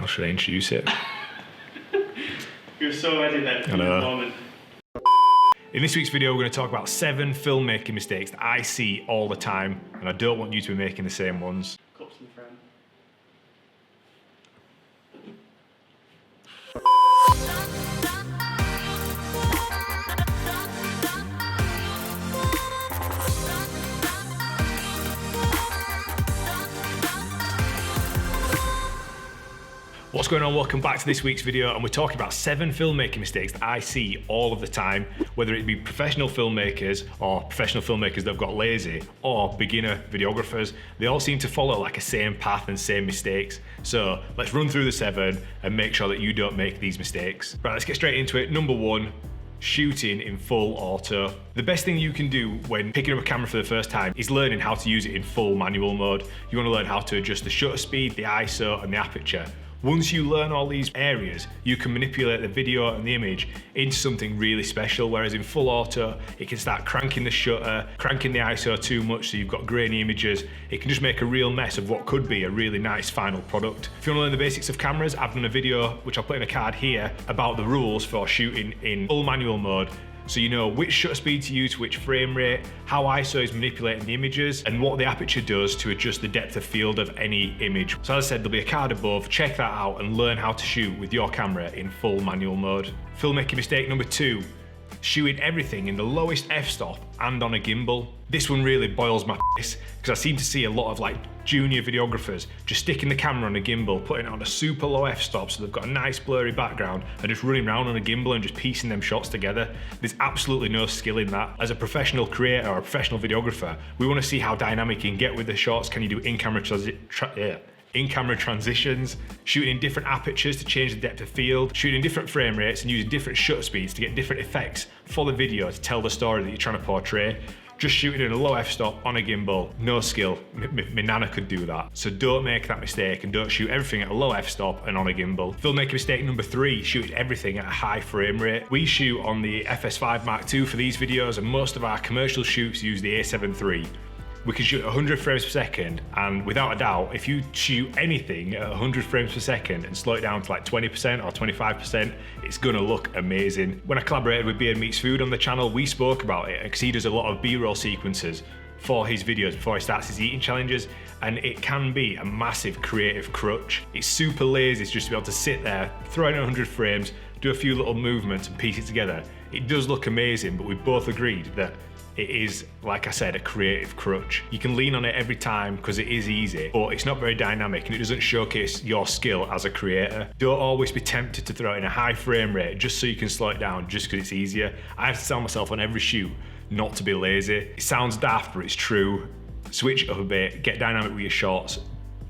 How should I introduce it? You're so ready then for the moment. In this week's video, we're going to talk about 7 filmmaking mistakes that I see all the time, and I don't want you to be making the same ones. Cups in the frame. What's going on? Welcome back to this week's video, and we're talking about 7 filmmaking mistakes that I see all of the time, whether it be professional filmmakers or professional filmmakers that have got lazy or beginner videographers. They all seem to follow like a same path and same mistakes. So let's run through the 7 and make sure that you don't make these mistakes. Right, let's get straight into it. Number 1, shooting in full auto. The best thing you can do when picking up a camera for the first time is learning how to use it in full manual mode. You want to learn how to adjust the shutter speed, the ISO, and the aperture. Once you learn all these areas, you can manipulate the video and the image into something really special, whereas in full auto, it can start cranking the shutter, cranking the ISO too much so you've got grainy images. It can just make a real mess of what could be a really nice final product. If you want to learn the basics of cameras, I've done a video, which I'll put in a card here, about the rules for shooting in full manual mode. So you know which shutter speed to use, which frame rate, how ISO is manipulating the images, and what the aperture does to adjust the depth of field of any image. So as I said, there'll be a card above, check that out and learn how to shoot with your camera in full manual mode. Filmmaking mistake number 2, shooting everything in the lowest f-stop and on a gimbal. This one really boils my piss, because I seem to see a lot of like junior videographers just sticking the camera on a gimbal, putting it on a super low f-stop so they've got a nice blurry background, and just running around on a gimbal and just piecing them shots together. There's absolutely no skill in that. As a professional creator or a professional videographer, we want to see how dynamic you can get with the shots. Can you do in-camera transitions, shooting in different apertures to change the depth of field, shooting in different frame rates and using different shutter speeds to get different effects for the video to tell the story that you're trying to portray. Just shooting in a low f-stop on a gimbal, no skill. My nana could do that. So don't make that mistake and don't shoot everything at a low f-stop and on a gimbal. Filmmaking mistake number 3, shooting everything at a high frame rate. We shoot on the FS5 Mark II for these videos, and most of our commercial shoots use the A7 III. We can shoot 100 frames per second, and without a doubt, if you shoot anything at 100 frames per second and slow it down to like 20% or 25%, it's gonna look amazing. When I collaborated with Beard Meets Food on the channel, we spoke about it because he does a lot of B-roll sequences for his videos before he starts his eating challenges, and it can be a massive creative crutch. It's super lazy just to be able to sit there, throw in 100 frames, do a few little movements and piece it together. It does look amazing, but we both agreed that it is, like I said, a creative crutch. You can lean on it every time because it is easy, but it's not very dynamic and it doesn't showcase your skill as a creator. Don't always be tempted to throw it in a high frame rate just so you can slow it down just because it's easier. I have to tell myself on every shoot not to be lazy. It sounds daft, but it's true. Switch it up a bit, get dynamic with your shots,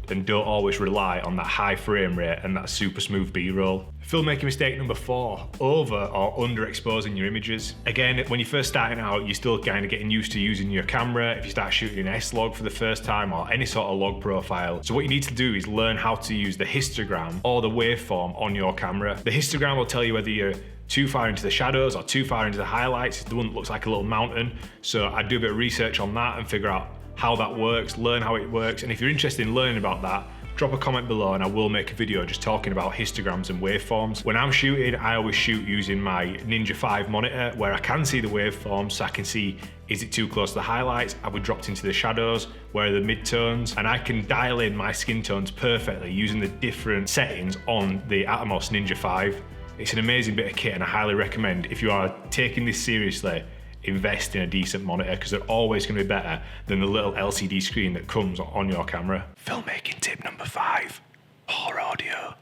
and don't always rely on that high frame rate and that super smooth B-roll. Filmmaking mistake number 4, over or underexposing your images. Again, when you're first starting out, you're still kind of getting used to using your camera. If you start shooting in S-Log for the first time or any sort of log profile. So what you need to do is learn how to use the histogram or the waveform on your camera. The histogram will tell you whether you're too far into the shadows or too far into the highlights. It's the one that looks like a little mountain. So I do a bit of research on that and figure out how that works, learn how it works. And if you're interested in learning about that, drop a comment below and I will make a video just talking about histograms and waveforms. When I'm shooting, I always shoot using my Ninja 5 monitor where I can see the waveforms, so I can see, is it too close to the highlights? Have we dropped into the shadows? Where are the midtones? And I can dial in my skin tones perfectly using the different settings on the Atomos Ninja 5. It's an amazing bit of kit and I highly recommend, if you are taking this seriously, invest in a decent monitor because they're always going to be better than the little LCD screen that comes on your camera. Filmmaking tip number 5, poor audio.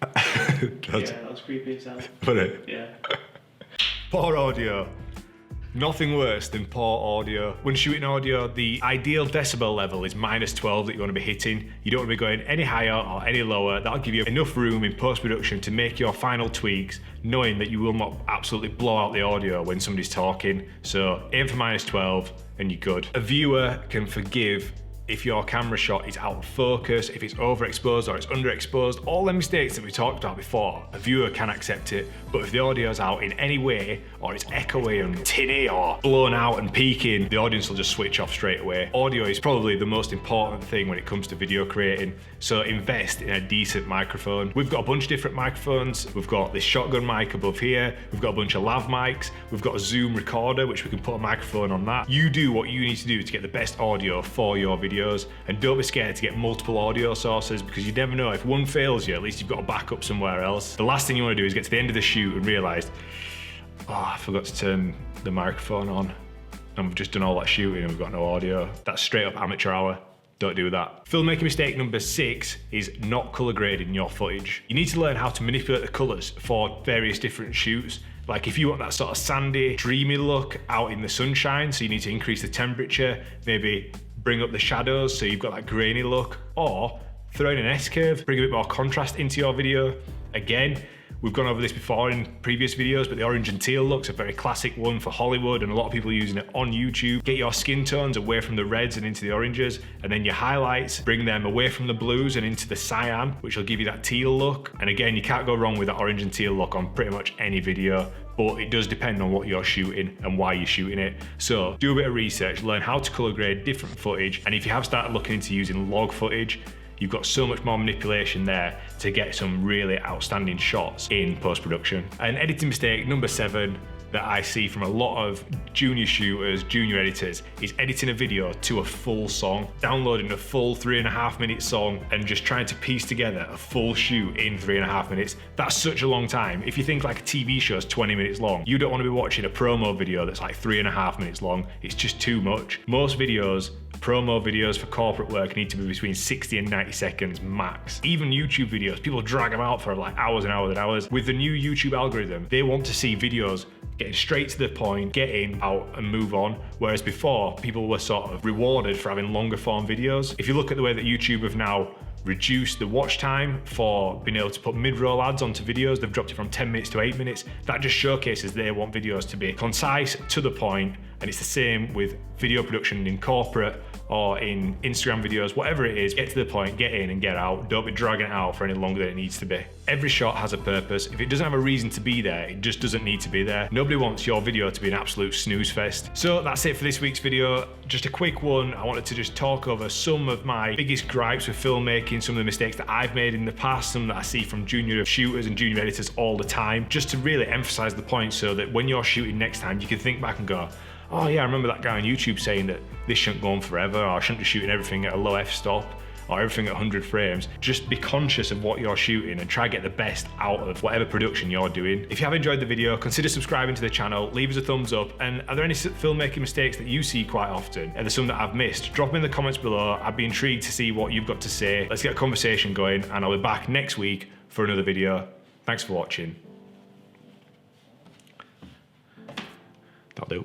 Yeah, that was creepy as hell. Funny. Yeah. Poor audio. Nothing worse than poor audio. When shooting audio, the ideal decibel level is -12 that you want to be hitting. You don't want to be going any higher or any lower. That'll give you enough room in post-production to make your final tweaks, knowing that you will not absolutely blow out the audio when somebody's talking. So aim for -12 and you're good. A viewer can forgive if your camera shot is out of focus, if it's overexposed or it's underexposed, all the mistakes that we talked about before, a viewer can accept it. But if the audio's out in any way, or it's echoey and tinny or blown out and peaking, the audience will just switch off straight away. Audio is probably the most important thing when it comes to video creating, so invest in a decent microphone. We've got a bunch of different microphones. We've got this shotgun mic above here, we've got a bunch of lav mics, we've got a Zoom recorder which we can put a microphone on that. You do what you need to do to get the best audio for your videos, and don't be scared to get multiple audio sources, because you never know, if one fails you, at least you've got a backup somewhere else. The last thing you want to do is get to the end of the shoot and realise, oh, I forgot to turn the microphone on and we've just done all that shooting and we've got no audio. That's straight up amateur hour. Don't do that. Filmmaking mistake number 6 is not color grading your footage. You need to learn how to manipulate the colors for various different shoots. Like if you want that sort of sandy, dreamy look out in the sunshine, so you need to increase the temperature, maybe bring up the shadows so you've got that grainy look, or throw in an S-curve, bring a bit more contrast into your video. Again, we've gone over this before in previous videos, but the orange and teal look's a very classic one for Hollywood, and a lot of people are using it on YouTube. Get your skin tones away from the reds and into the oranges, and then your highlights, bring them away from the blues and into the cyan, which will give you that teal look. And again, you can't go wrong with that orange and teal look on pretty much any video, but it does depend on what you're shooting and why you're shooting it. So do a bit of research, learn how to color grade different footage, and if you have started looking into using log footage, you've got so much more manipulation there to get some really outstanding shots in post-production. And editing mistake number 7 that I see from a lot of junior shooters, junior editors, is editing a video to a full song, downloading a full 3.5-minute song and just trying to piece together a full shoot in 3.5 minutes. That's such a long time. If you think like a TV show is 20 minutes long, you don't want to be watching a promo video that's like 3.5 minutes long. It's just too much. Most videos, promo videos for corporate work, need to be between 60 and 90 seconds max. Even YouTube videos, people drag them out for like hours and hours and hours. With the new YouTube algorithm, they want to see videos getting straight to the point, get in, out and move on. Whereas before, people were sort of rewarded for having longer form videos. If you look at the way that YouTube have now reduced the watch time for being able to put mid-roll ads onto videos, they've dropped it from 10 minutes to 8 minutes. That just showcases they want videos to be concise, to the point, and it's the same with video production in corporate or in Instagram videos, whatever it is, get to the point, get in and get out. Don't be dragging it out for any longer than it needs to be. Every shot has a purpose. If it doesn't have a reason to be there, it just doesn't need to be there. Nobody wants your video to be an absolute snooze fest. So that's it for this week's video. Just a quick one. I wanted to just talk over some of my biggest gripes with filmmaking, some of the mistakes that I've made in the past, some that I see from junior shooters and junior editors all the time, just to really emphasize the point so that when you're shooting next time, you can think back and go, oh yeah, I remember that guy on YouTube saying that this shouldn't go on forever, or I shouldn't be shooting everything at a low f-stop, or everything at 100 frames. Just be conscious of what you're shooting and try to get the best out of whatever production you're doing. If you have enjoyed the video, consider subscribing to the channel, leave us a thumbs up, and are there any filmmaking mistakes that you see quite often? Are there some that I've missed? Drop them in the comments below. I'd be intrigued to see what you've got to say. Let's get a conversation going, and I'll be back next week for another video. Thanks for watching. That'll do.